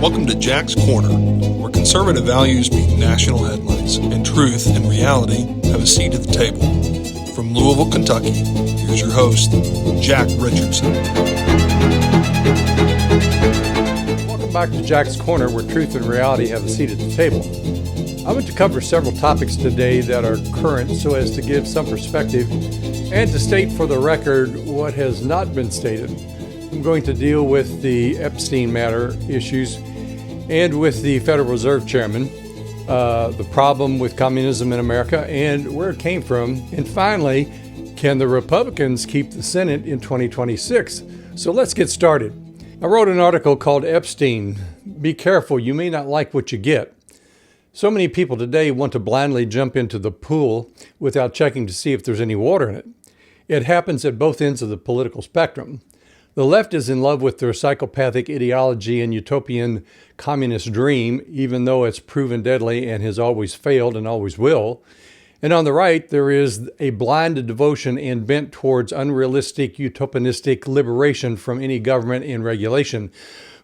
Welcome to Jack's Corner, where conservative values meet national headlines, and truth and reality have a seat at the table. From Louisville, Kentucky, here's your host, Jack Richardson. Welcome back to Jack's Corner, where truth and reality have a seat at the table. I want to cover several topics today that are current so as to give some perspective and to state for the record what has not been stated. I'm going to deal with the Epstein matter issues and with the Federal Reserve Chairman, the problem with communism in America and where it came from. And finally, can the Republicans keep the Senate in 2026? So let's get started. I wrote an article called Epstein. Be careful, you may not like what you get. So many people today want to blindly jump into the pool without checking to see if there's any water in it. It happens at both ends of the political spectrum. The left is in love with their psychopathic ideology and utopian communist dream, even though it's proven deadly and has always failed and always will. And on the right, there is a blind devotion and bent towards unrealistic, utopianistic liberation from any government and regulation,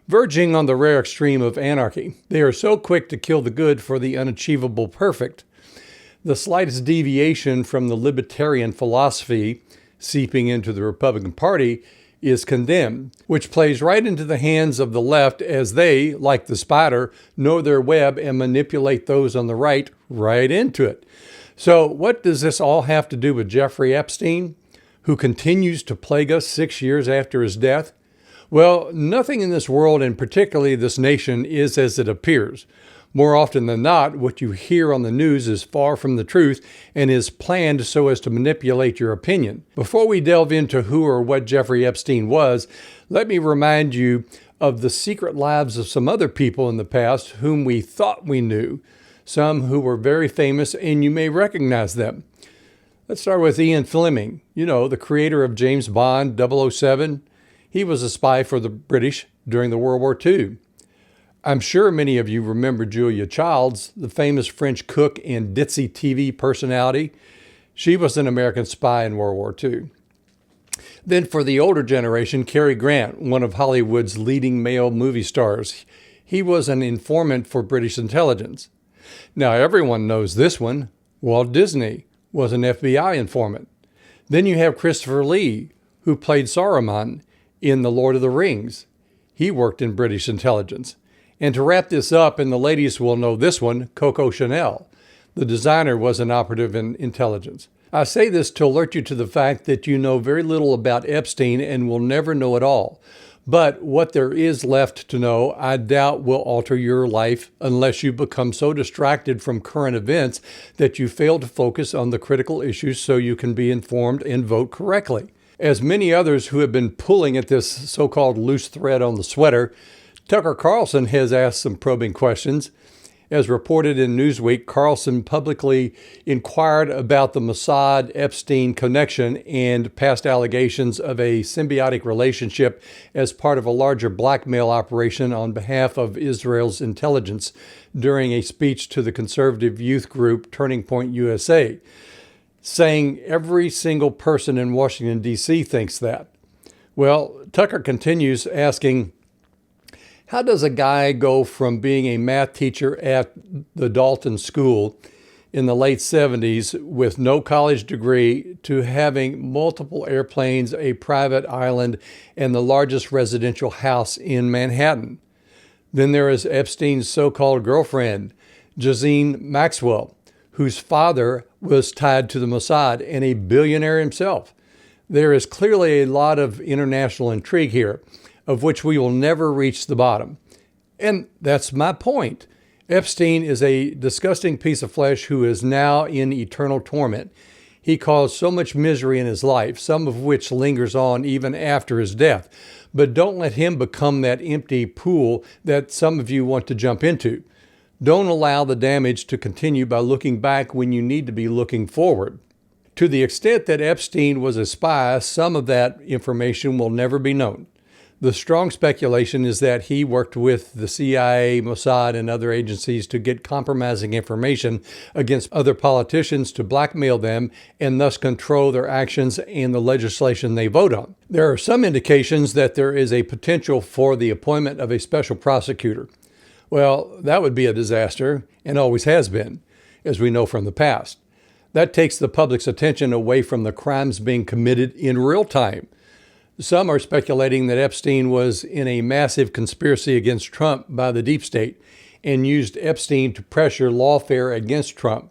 verging on the rare extreme of anarchy. They are so quick to kill the good for the unachievable perfect. The slightest deviation from the libertarian philosophy seeping into the Republican Party is condemned, which plays right into the hands of the left as they, like the spider, know their web and manipulate those on the right into it. So what does this all have to do with Jeffrey Epstein, who continues to plague us 6 years after his death? Well, nothing in this world, and particularly this nation, is as it appears. More often than not, what you hear on the news is far from the truth and is planned so as to manipulate your opinion. Before we delve into who or what Jeffrey Epstein was, let me remind you of the secret lives of some other people in the past whom we thought we knew, some who were very famous and you may recognize them. Let's start with Ian Fleming, the creator of James Bond 007. He was a spy for the British during the World War II. I'm sure many of you remember Julia Childs, the famous French cook and ditzy TV personality. She was an American spy in World War II. Then for the older generation, Cary Grant, one of Hollywood's leading male movie stars. He was an informant for British intelligence. Now everyone knows this one. Walt Disney was an FBI informant. Then you have Christopher Lee, who played Saruman in The Lord of the Rings. He worked in British intelligence. And to wrap this up, and the ladies will know this one, Coco Chanel. The designer was an operative in intelligence. I say this to alert you to the fact that you know very little about Epstein and will never know it all. But what there is left to know, I doubt will alter your life unless you become so distracted from current events that you fail to focus on the critical issues so you can be informed and vote correctly. As many others who have been pulling at this so-called loose thread on the sweater, Tucker Carlson has asked some probing questions. As reported in Newsweek, Carlson publicly inquired about the Mossad-Epstein connection and past allegations of a symbiotic relationship as part of a larger blackmail operation on behalf of Israel's intelligence during a speech to the conservative youth group Turning Point USA, saying every single person in Washington, D.C. thinks that. Well, Tucker continues asking, how does a guy go from being a math teacher at the Dalton School in the late 70s with no college degree to having multiple airplanes, a private island, and the largest residential house in Manhattan? Then there is Epstein's so-called girlfriend, Ghislaine Maxwell, whose father was tied to the Mossad and a billionaire himself. There is clearly a lot of international intrigue here, of which we will never reach the bottom. And that's my point. Epstein is a disgusting piece of flesh who is now in eternal torment. He caused so much misery in his life, some of which lingers on even after his death. But don't let him become that empty pool that some of you want to jump into. Don't allow the damage to continue by looking back when you need to be looking forward. To the extent that Epstein was a spy, some of that information will never be known. The strong speculation is that he worked with the CIA, Mossad, and other agencies to get compromising information against other politicians to blackmail them and thus control their actions and the legislation they vote on. There are some indications that there is a potential for the appointment of a special prosecutor. Well, that would be a disaster, and always has been, as we know from the past. That takes the public's attention away from the crimes being committed in real time. Some are speculating that Epstein was in a massive conspiracy against Trump by the deep state and used Epstein to pressure lawfare against Trump.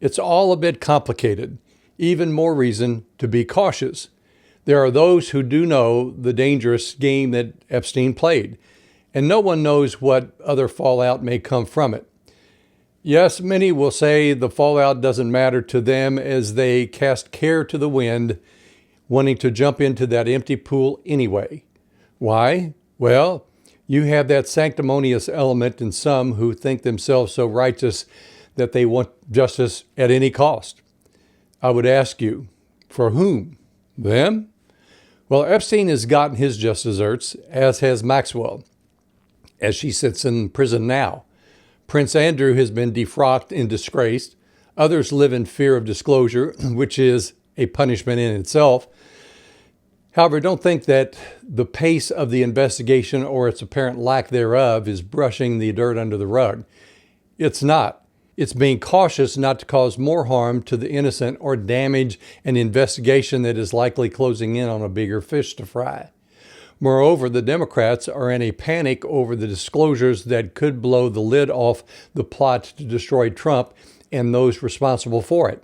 It's all a bit complicated. Even more reason to be cautious. There are those who do know the dangerous game that Epstein played, and no one knows what other fallout may come from it. Yes, many will say the fallout doesn't matter to them as they cast care to the wind, wanting to jump into that empty pool anyway. Why? Well, you have that sanctimonious element in some who think themselves so righteous that they want justice at any cost. I would ask you, for whom? Them? Well, Epstein has gotten his just desserts, as has Maxwell, as she sits in prison now. Prince Andrew has been defrocked and disgraced. Others live in fear of disclosure, which is a punishment in itself. However, don't think that the pace of the investigation or its apparent lack thereof is brushing the dirt under the rug. It's not. It's being cautious not to cause more harm to the innocent or damage an investigation that is likely closing in on a bigger fish to fry. Moreover, the Democrats are in a panic over the disclosures that could blow the lid off the plot to destroy Trump and those responsible for it.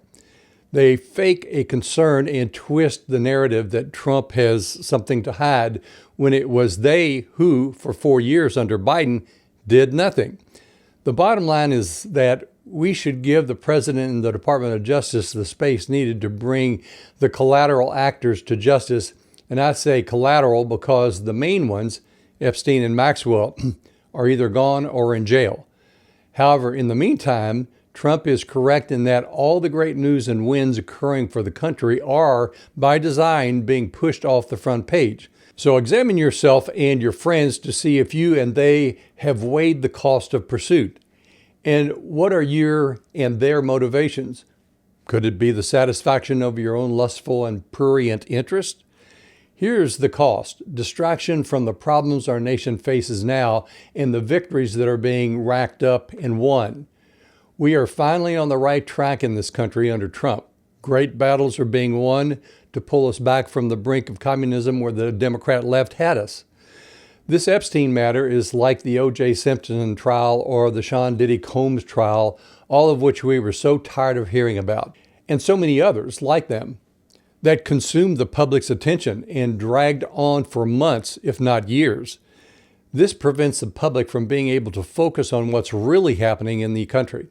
They fake a concern and twist the narrative that Trump has something to hide when it was they who, for 4 years under Biden, did nothing. The bottom line is that we should give the President and the Department of Justice the space needed to bring the collateral actors to justice. And I say collateral because the main ones, Epstein and Maxwell, are either gone or in jail. However, in the meantime, Trump is correct in that all the great news and wins occurring for the country are, by design, being pushed off the front page. So examine yourself and your friends to see if you and they have weighed the cost of pursuit. And what are your and their motivations? Could it be the satisfaction of your own lustful and prurient interest? Here's the cost: distraction from the problems our nation faces now and the victories that are being racked up and won. We are finally on the right track in this country under Trump. Great battles are being won to pull us back from the brink of communism where the Democrat left had us. This Epstein matter is like the O.J. Simpson trial or the Sean Diddy Combs trial, all of which we were so tired of hearing about, and so many others like them, that consumed the public's attention and dragged on for months, if not years. This prevents the public from being able to focus on what's really happening in the country.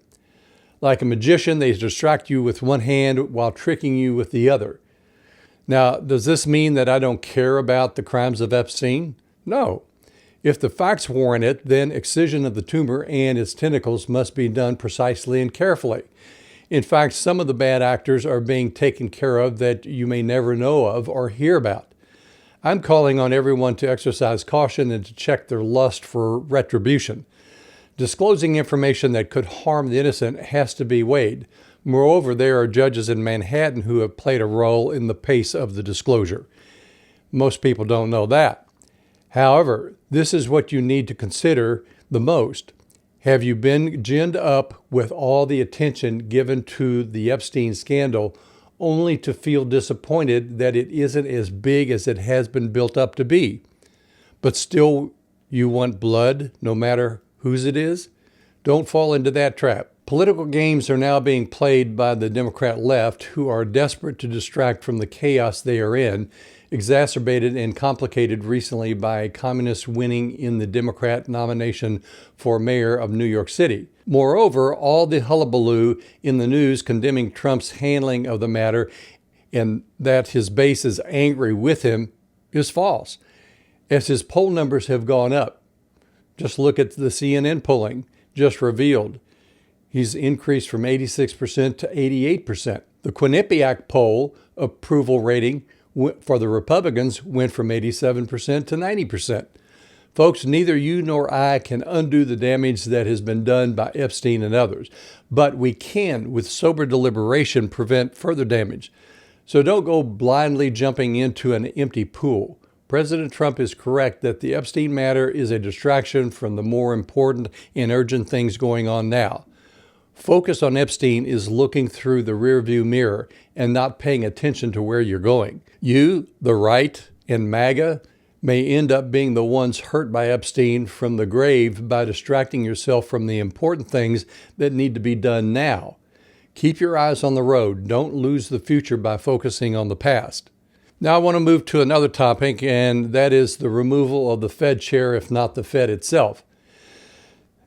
Like a magician, they distract you with one hand while tricking you with the other. Now, does this mean that I don't care about the crimes of Epstein? No. If the facts warrant it, then excision of the tumor and its tentacles must be done precisely and carefully. In fact, some of the bad actors are being taken care of that you may never know of or hear about. I'm calling on everyone to exercise caution and to check their lust for retribution. Disclosing information that could harm the innocent has to be weighed. Moreover, there are judges in Manhattan who have played a role in the pace of the disclosure. Most people don't know that. However, this is what you need to consider the most. Have you been ginned up with all the attention given to the Epstein scandal only to feel disappointed that it isn't as big as it has been built up to be? But still, you want blood no matter whose it is? Don't fall into that trap. Political games are now being played by the Democrat left, who are desperate to distract from the chaos they are in, exacerbated and complicated recently by communists winning in the Democrat nomination for mayor of New York City. Moreover, all the hullabaloo in the news condemning Trump's handling of the matter and that his base is angry with him is false, as his poll numbers have gone up. Just look at the CNN polling just revealed. He's increased from 86% to 88%. The Quinnipiac poll approval rating for the Republicans went from 87% to 90%. Folks, neither you nor I can undo the damage that has been done by Epstein and others, but we can, with sober deliberation, prevent further damage. So don't go blindly jumping into an empty pool. President Trump is correct that the Epstein matter is a distraction from the more important and urgent things going on now. Focus on Epstein is looking through the rearview mirror and not paying attention to where you're going. You, the right, and MAGA may end up being the ones hurt by Epstein from the grave by distracting yourself from the important things that need to be done now. Keep your eyes on the road. Don't lose the future by focusing on the past. Now I want to move to another topic, and that is the removal of the Fed chair, if not the Fed itself.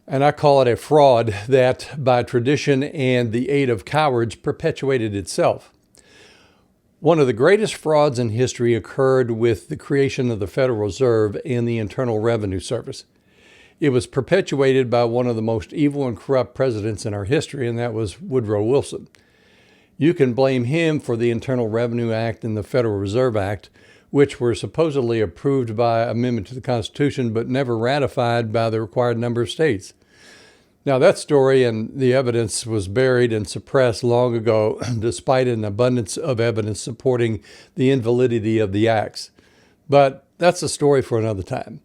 And I call it a fraud that, by tradition and the aid of cowards, perpetuated itself. One of the greatest frauds in history occurred with the creation of the Federal Reserve and the Internal Revenue Service. It was perpetuated by one of the most evil and corrupt presidents in our history, and that was Woodrow Wilson. You can blame him for the Internal Revenue Act and the Federal Reserve Act, which were supposedly approved by amendment to the Constitution but never ratified by the required number of states. Now, that story and the evidence was buried and suppressed long ago, despite an abundance of evidence supporting the invalidity of the acts. But that's a story for another time.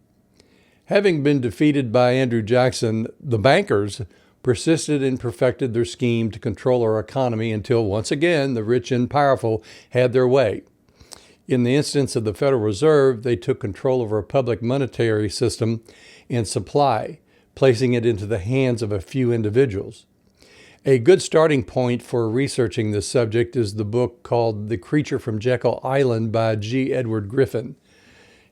Having been defeated by Andrew Jackson, the bankers persisted and perfected their scheme to control our economy until, once again, the rich and powerful had their way. In the instance of the Federal Reserve, they took control of our public monetary system and supply, placing it into the hands of a few individuals. A good starting point for researching this subject is the book called The Creature from Jekyll Island by G. Edward Griffin.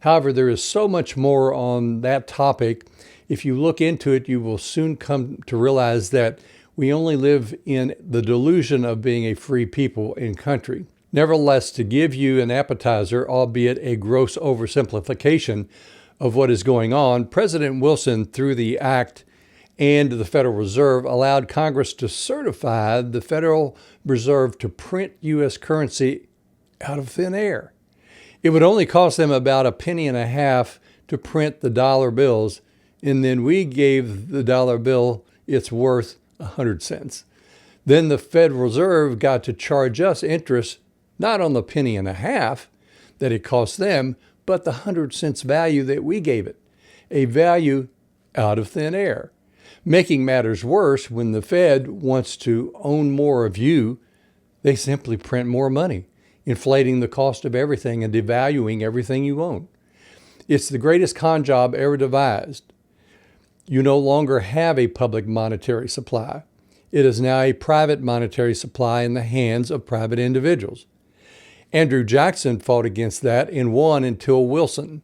However, there is so much more on that topic. If you look into it, you will soon come to realize that we only live in the delusion of being a free people and country. Nevertheless, to give you an appetizer, albeit a gross oversimplification of what is going on, President Wilson, through the Act and the Federal Reserve, allowed Congress to certify the Federal Reserve to print U.S. currency out of thin air. It would only cost them about a penny and a half to print the dollar bills, and then we gave the dollar bill its worth 100 cents. Then the Federal Reserve got to charge us interest not on the penny and a half that it cost them, but the 100 cents value that we gave it, a value out of thin air. Making matters worse, when the Fed wants to own more of you, they simply print more money, inflating the cost of everything and devaluing everything you own. It's the greatest con job ever devised. You no longer have a public monetary supply. It is now a private monetary supply in the hands of private individuals. Andrew Jackson fought against that and won until Wilson.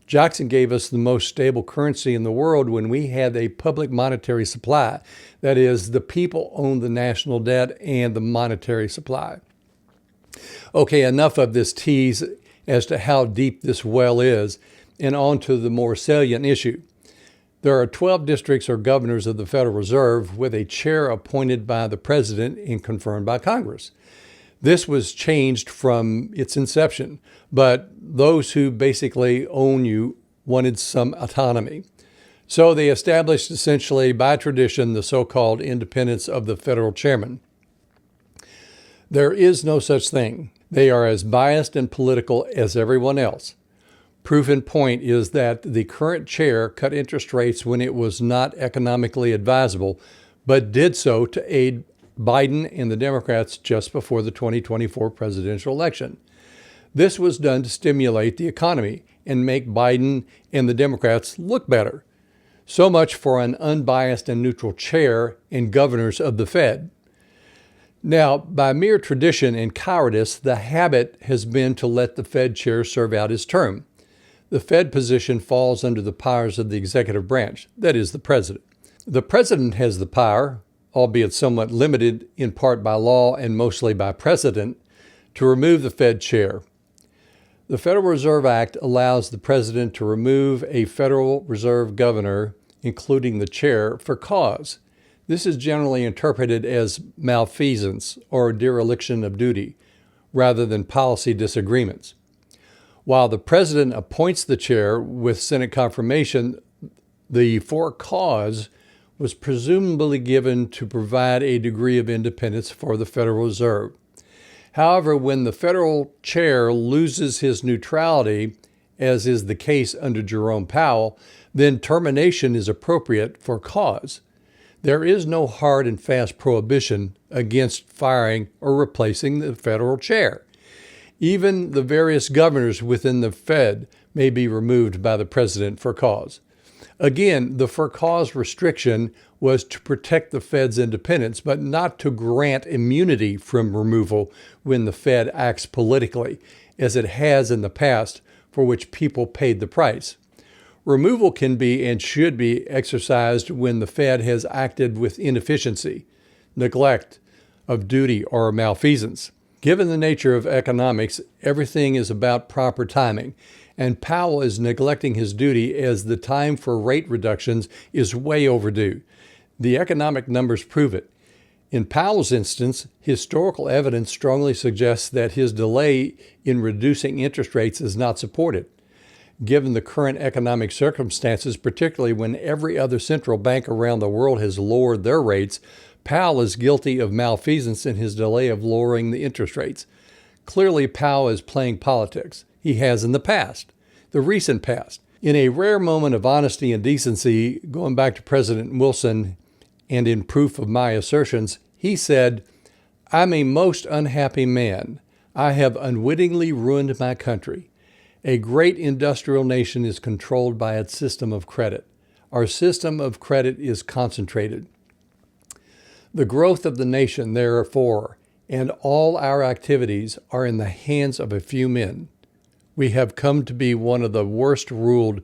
Jackson gave us the most stable currency in the world when we had a public monetary supply. That is, the people owned the national debt and the monetary supply. Okay, enough of this tease as to how deep this well is, and on to the more salient issue. There are 12 districts or governors of the Federal Reserve with a chair appointed by the president and confirmed by Congress. This was changed from its inception, but those who basically own you wanted some autonomy. So they established essentially by tradition the so-called independence of the federal chairman. There is no such thing. They are as biased and political as everyone else. Proof in point is that the current chair cut interest rates when it was not economically advisable, but did so to aid Biden and the Democrats just before the 2024 presidential election. This was done to stimulate the economy and make Biden and the Democrats look better. So much for an unbiased and neutral chair and governors of the Fed. Now, by mere tradition and cowardice, the habit has been to let the Fed chair serve out his term. The Fed position falls under the powers of the executive branch, that is, the president. The president has the power, albeit somewhat limited in part by law and mostly by precedent, to remove the Fed chair. The Federal Reserve Act allows the president to remove a Federal Reserve governor, including the chair, for cause. This is generally interpreted as malfeasance or dereliction of duty, rather than policy disagreements. While the president appoints the chair with Senate confirmation, the for cause was presumably given to provide a degree of independence for the Federal Reserve. However, when the federal chair loses his neutrality as is the case under Jerome Powell, then termination is appropriate for cause. There is no hard and fast prohibition against firing or replacing the federal chair. Even the various governors within the Fed may be removed by the president for cause. Again, the for cause restriction was to protect the Fed's independence, but not to grant immunity from removal when the Fed acts politically, as it has in the past, for which people paid the price. Removal can be and should be exercised when the Fed has acted with inefficiency, neglect of duty, or malfeasance. Given the nature of economics, everything is about proper timing, and Powell is neglecting his duty as the time for rate reductions is way overdue. The economic numbers prove it. In Powell's instance, historical evidence strongly suggests that his delay in reducing interest rates is not supported. Given the current economic circumstances, particularly when every other central bank around the world has lowered their rates, Powell is guilty of malfeasance in his delay of lowering the interest rates. Clearly, Powell is playing politics. He has in the past, the recent past. In a rare moment of honesty and decency, going back to President Wilson, and in proof of my assertions, he said, "I'm a most unhappy man. I have unwittingly ruined my country. A great industrial nation is controlled by its system of credit. Our system of credit is concentrated. The growth of the nation, therefore, and all our activities are in the hands of a few men. We have come to be one of the worst ruled,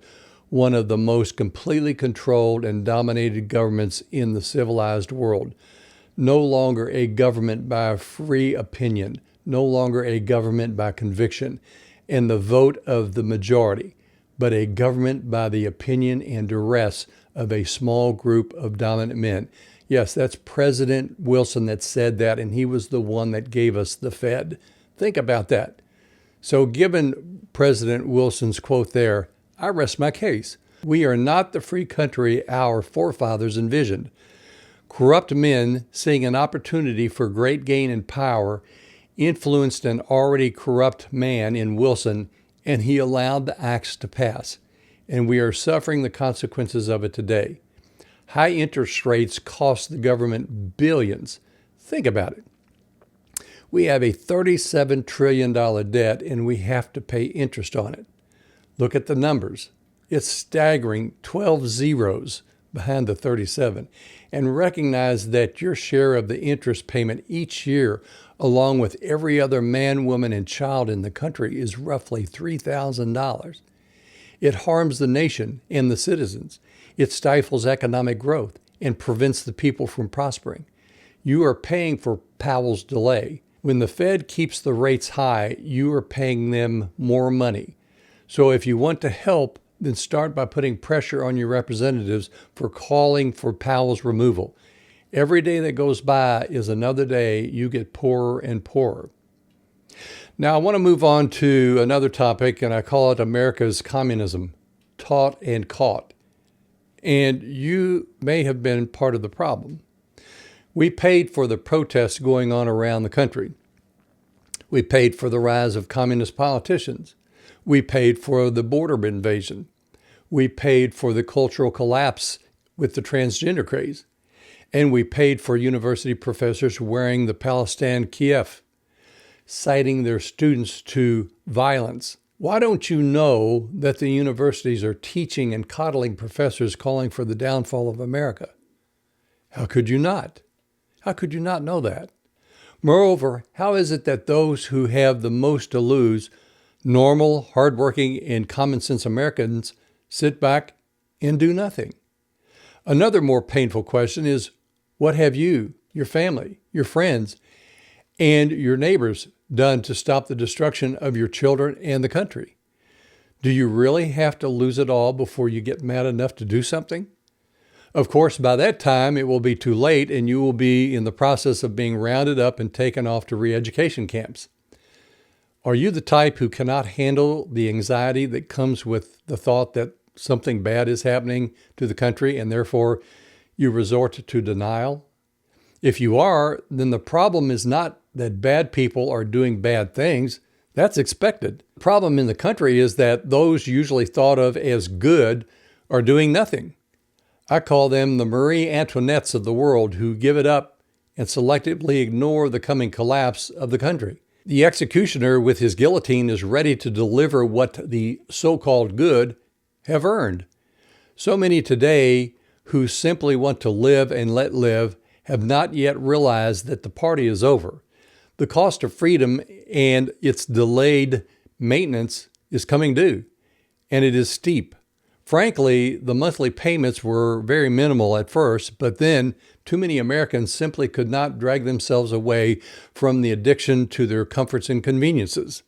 one of the most completely controlled and dominated governments in the civilized world. No longer a government by free opinion, no longer a government by conviction and the vote of the majority, but a government by the opinion and duress of a small group of dominant men." Yes, that's President Wilson that said that, and he was the one that gave us the Fed. Think about that. So given President Wilson's quote there, I rest my case. We are not the free country our forefathers envisioned. Corrupt men, seeing an opportunity for great gain and power, influenced an already corrupt man in Wilson, and he allowed the acts to pass. And we are suffering the consequences of it today. High interest rates cost the government billions. Think about it. We have a $37 trillion debt, and we have to pay interest on it. Look at the numbers. It's staggering, 12 zeros behind the 37. And recognize that your share of the interest payment each year, along with every other man, woman, and child in the country, is roughly $3,000. It harms the nation and the citizens. It stifles economic growth and prevents the people from prospering. You are paying for Powell's delay. When the Fed keeps the rates high, you are paying them more money. So if you want to help, then start by putting pressure on your representatives for calling for Powell's removal. Every day that goes by is another day you get poorer and poorer. Now I want to move on to another topic, and I call it America's communism, taught and caught. And you may have been part of the problem. We paid for the protests going on around the country. We paid for the rise of communist politicians. We paid for the border invasion. We paid for the cultural collapse with the transgender craze. And we paid for university professors wearing the Palestine Kiev, citing their students to violence. Why don't you know that the universities are teaching and coddling professors calling for the downfall of America? How could you not? How could you not know that? Moreover, how is it that those who have the most to lose, normal, hardworking, and common sense Americans, sit back and do nothing? Another more painful question is, what have you, your family, your friends, and your neighbors done to stop the destruction of your children and the country? Do you really have to lose it all before you get mad enough to do something? Of course, by that time, it will be too late, and you will be in the process of being rounded up and taken off to re-education camps. Are you the type who cannot handle the anxiety that comes with the thought that something bad is happening to the country, and therefore you resort to denial? If you are, then the problem is not that bad people are doing bad things. That's expected. The problem in the country is that those usually thought of as good are doing nothing. I call them the Marie Antoinettes of the world who give it up and selectively ignore the coming collapse of the country. The executioner with his guillotine is ready to deliver what the so-called good have earned. So many today who simply want to live and let live have not yet realized that the party is over. The cost of freedom and its delayed maintenance is coming due, and it is steep. Frankly, the monthly payments were very minimal at first, but then too many Americans simply could not drag themselves away from the addiction to their comforts and conveniences.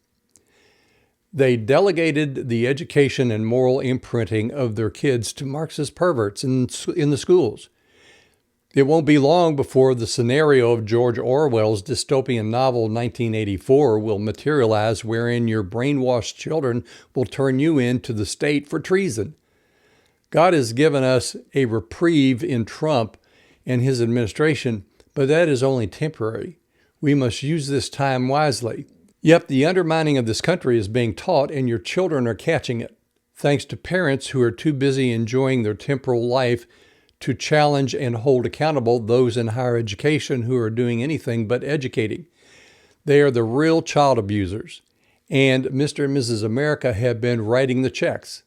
They delegated the education and moral imprinting of their kids to Marxist perverts in the schools. It won't be long before the scenario of George Orwell's dystopian novel 1984 will materialize, wherein your brainwashed children will turn you in to the state for treason. God has given us a reprieve in Trump and his administration, but that is only temporary. We must use this time wisely. Yep, the undermining of this country is being taught, and your children are catching it, thanks to parents who are too busy enjoying their temporal life to challenge and hold accountable those in higher education who are doing anything but educating. They are the real child abusers, and Mr. and Mrs. America have been writing the checks.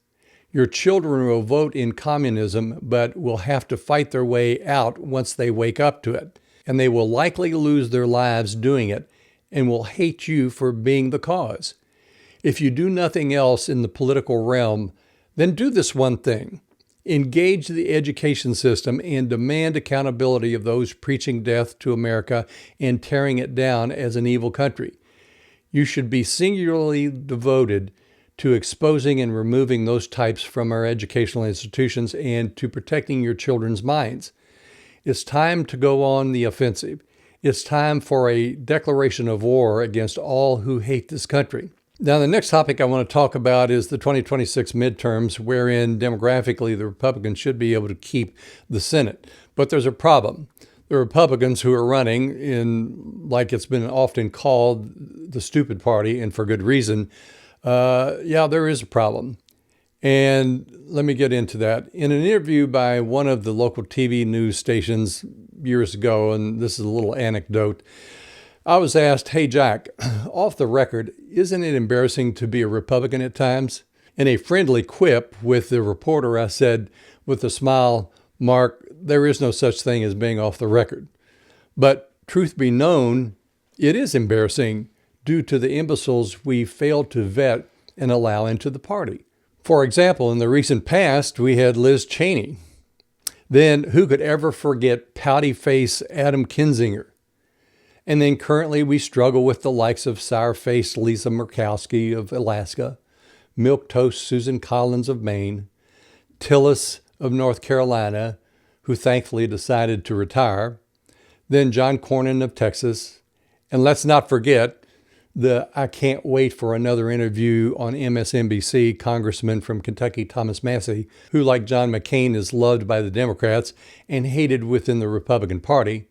Your children will vote in communism, but will have to fight their way out once they wake up to it, and they will likely lose their lives doing it and will hate you for being the cause. If you do nothing else in the political realm, then do this one thing. Engage the education system and demand accountability of those preaching death to America and tearing it down as an evil country. You should be singularly devoted to exposing and removing those types from our educational institutions and to protecting your children's minds. It's time to go on the offensive. It's time for a declaration of war against all who hate this country. Now, the next topic I want to talk about is the 2026 midterms, wherein demographically the Republicans should be able to keep the Senate. But there's a problem. The Republicans who are running in, like it's been often called, the stupid party, and for good reason, there is a problem. And let me get into that. In an interview by one of the local TV news stations years ago, and this is a little anecdote, I was asked, "Hey, Jack, off the record, isn't it embarrassing to be a Republican at times?" In a friendly quip with the reporter, I said with a smile, "Mark, there is no such thing as being off the record. But truth be known, it is embarrassing due to the imbeciles we failed to vet and allow into the party. For example, in the recent past, we had Liz Cheney. Then who could ever forget pouty face Adam Kinzinger? And then currently we struggle with the likes of sour-faced Lisa Murkowski of Alaska, milquetoast Susan Collins of Maine, Tillis of North Carolina, who thankfully decided to retire, then John Cornyn of Texas, and let's not forget the I can't wait for another interview on MSNBC Congressman from Kentucky, Thomas Massie, who, like John McCain, is loved by the Democrats and hated within the Republican Party.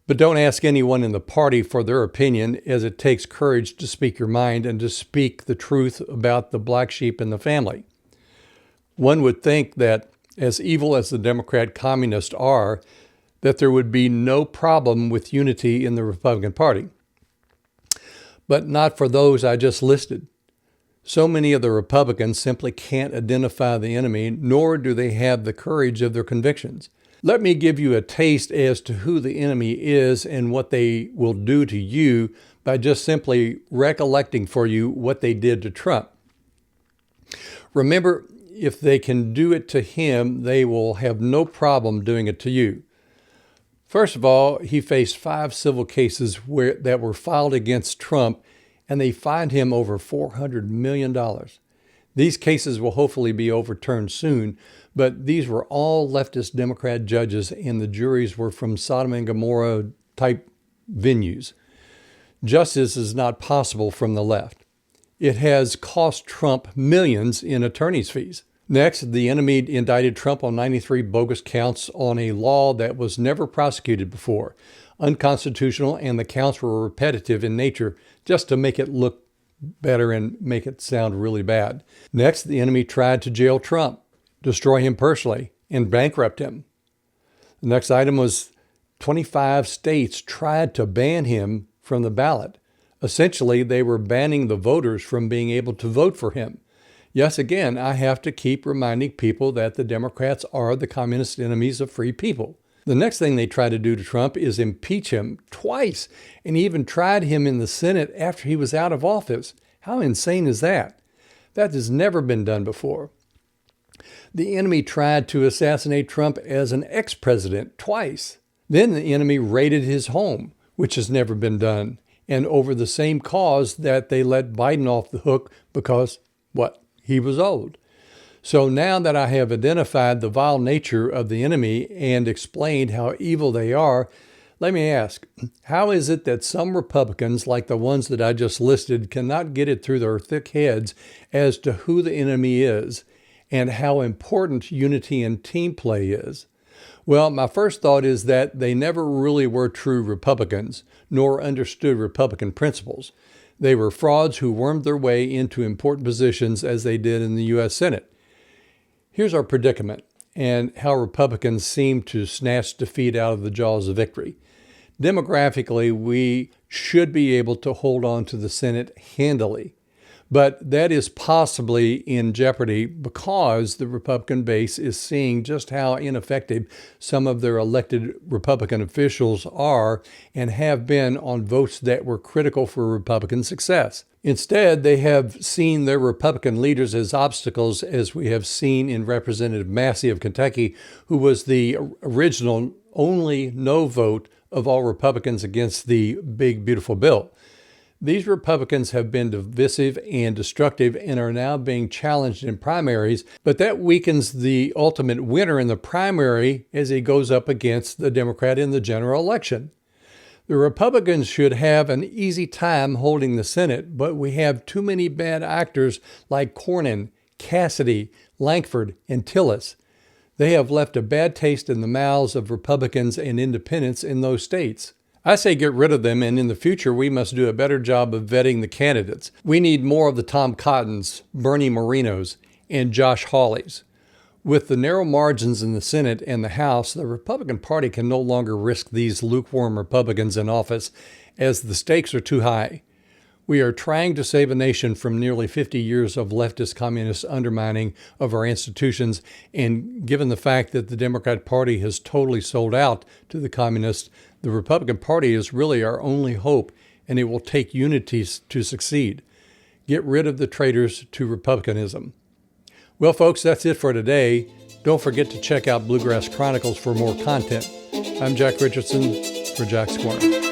But don't ask anyone in the party for their opinion, as it takes courage to speak your mind and to speak the truth about the black sheep in the family. One would think that, as evil as the Democrat communists are, that there would be no problem with unity in the Republican Party. But not for those I just listed. So many of the Republicans simply can't identify the enemy, nor do they have the courage of their convictions. Let me give you a taste as to who the enemy is and what they will do to you by just simply recollecting for you what they did to Trump. Remember, if they can do it to him, they will have no problem doing it to you. First of all, he faced 5 civil cases that were filed against Trump, and they fined him over $400 million. These cases will hopefully be overturned soon, but these were all leftist Democrat judges, and the juries were from Sodom and Gomorrah type venues. Justice is not possible from the left. It has cost Trump millions in attorney's fees. Next, the enemy indicted Trump on 93 bogus counts on a law that was never prosecuted before, unconstitutional, and the counts were repetitive in nature just to make it look better and make it sound really bad. Next, the enemy tried to jail Trump, destroy him personally, and bankrupt him. The next item was 25 states tried to ban him from the ballot. Essentially, they were banning the voters from being able to vote for him. Yes, again, I have to keep reminding people that the Democrats are the communist enemies of free people. The next thing they tried to do to Trump is impeach him twice, and even tried him in the Senate after he was out of office. How insane is that? That has never been done before. The enemy tried to assassinate Trump as an ex-president twice. Then the enemy raided his home, which has never been done, and over the same cause that they let Biden off the hook because, what? He was old. So now that I have identified the vile nature of the enemy and explained how evil they are, let me ask, how is it that some Republicans, like the ones that I just listed, cannot get it through their thick heads as to who the enemy is and how important unity and team play is? Well, my first thought is that they never really were true Republicans, nor understood Republican principles. They were frauds who wormed their way into important positions as they did in the U.S. Senate. Here's our predicament and how Republicans seem to snatch defeat out of the jaws of victory. Demographically, we should be able to hold on to the Senate handily, but that is possibly in jeopardy because the Republican base is seeing just how ineffective some of their elected Republican officials are and have been on votes that were critical for Republican success. Instead, they have seen their Republican leaders as obstacles, as we have seen in Representative Massey of Kentucky, who was the original only no vote of all Republicans against the big, beautiful bill. These Republicans have been divisive and destructive and are now being challenged in primaries, but that weakens the ultimate winner in the primary as he goes up against the Democrat in the general election. The Republicans should have an easy time holding the Senate, but we have too many bad actors like Cornyn, Cassidy, Lankford, and Tillis. They have left a bad taste in the mouths of Republicans and independents in those states. I say get rid of them, and in the future, we must do a better job of vetting the candidates. We need more of the Tom Cottons, Bernie Morinos, and Josh Hawleys. With the narrow margins in the Senate and the House, the Republican Party can no longer risk these lukewarm Republicans in office as the stakes are too high. We are trying to save a nation from nearly 50 years of leftist communist undermining of our institutions, and given the fact that the Democrat Party has totally sold out to the communists, the Republican Party is really our only hope, and it will take unity to succeed. Get rid of the traitors to republicanism. Well, folks, that's it for today. Don't forget to check out Bluegrass Chronicles for more content. I'm Jack Richardson for Jack's Corner.